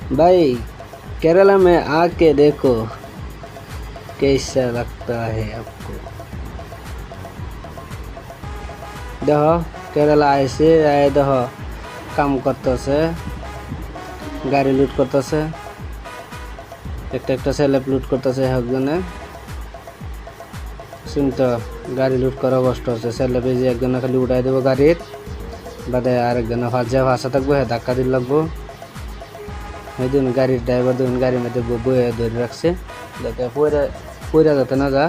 भाई केरला में आके देखो कैसा लगता है आपको। देखो केरला आइसे आए देखो काम करतेছে গাড়ি লুট করতেছে একটা একটা সেলেব লুট করতেছে একজনে শুনতো গাড়ি লুট করা কষ্ট হচ্ছে সেলেবে যে একজনে খালি উঠাই দেবো গাড়ির বাদে আরেকজনে ভাষা থাকবো হ্যাঁ ধাক্কা দিল লাগবো এই দিন গাড়ির ড্রাইভার দিন গাড়ির মধ্যে বয়ে ধরে রাখছে যাতে পয়রা যাতে না যা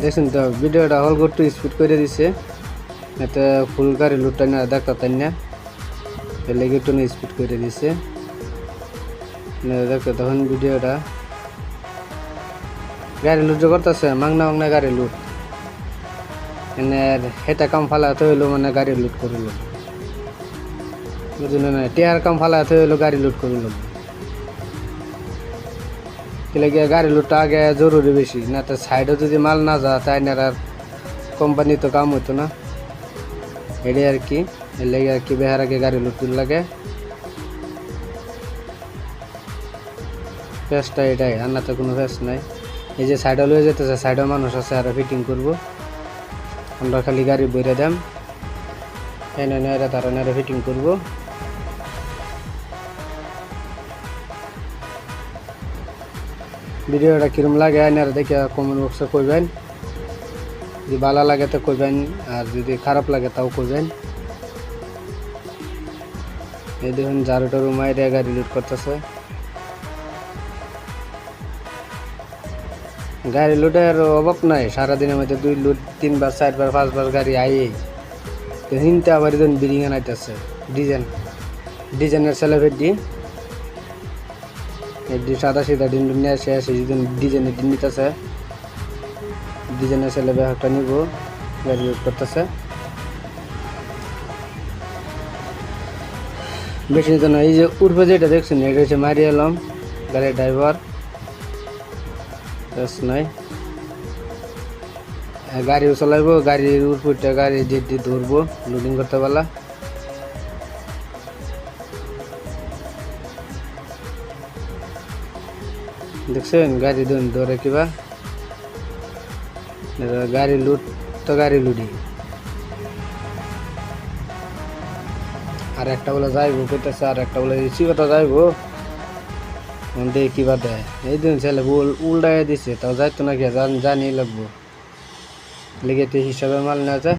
দেখছেন তো ভিডিওটা হল একটু স্পিড করে দিছে এতে ফুল গাড়ি লুটটা না দেখতে না এর লেগে একটু স্পিড করে দিছে দেখতে তখন ভিডিওটা গাড়ি লুট করতেছে মাংনা গাড়ি লুট এনে হেটা কাম ফালাতে হইলো মানে গাড়ি লুট করিল বুঝলেন না টিয়ার কাম ফালাতে হইলো গাড়ি লুট করিল এলাকে গাড়ি লুটটা আগে জরুরি বেশি না তো সাইডে যদি মাল না যা তাই না আর কোম্পানি তো কাম হইতো না এটাই আর কি এর লেগে আর কি বেহার আগে গাড়ি লুট লাগে ফেসটা এটাই আর না তো কোনো ফেস নাই এই যে সাইডে লয়ে যেতেছে সাইডে মানুষ আছে আর ফিটিং করবো আমরা খালি গাড়ি বইরে দাম এনে নেড়ে তারা নেড়ে ফিটিং করবো ভিডিওটা কিরম লাগে আইনারা দেখে কমেন্ট বক্সে কইবেন যদি ভালো লাগে তো কইবেন আর যদি খারাপ লাগে তাও কইবেন এই দেখুন জারোটার মাইরে গাড়ি লুট করতেছে গাড়ি লুটের অভাব নাই সারাদিনের মধ্যে 2 লুট 3 বার 4 বার 5 বার গাড়ি আইয়ে তো হিনতে আবার দিন বিরিং আনাইতেছে ডিজাইনের সেলেভেট দি এই সাদা সিধা ডিন নিয়ে আসে সেদিন ডিজাইনের ডিন নিতেছে ডিজাইনের সেলেবে একটা নিব গাড়ি লুট করতেছে বেশি তো না এই যে উর্ফে যেটা দেখছেন এটা হচ্ছে মারি এলাম গাড়ির ড্রাইভার নাই গাড়িও চালাইব গাড়ির উপরটা গাড়ি যে ধরবো লোডিং করতে পারলা দেখছেন গাড়ি ধরে কিবা গাড়ি লুট তো গাড়ি লুটি আর একটা বলে যাইবো কইতেছে আর একটা বলে চিবাটা যাইবো দেখি কিবা দেয় এই দিন ছেলে উল্টাই দিছে তাও যাইতো নাকি জানি লাগবো লেগে হিসাবে মাল না যায়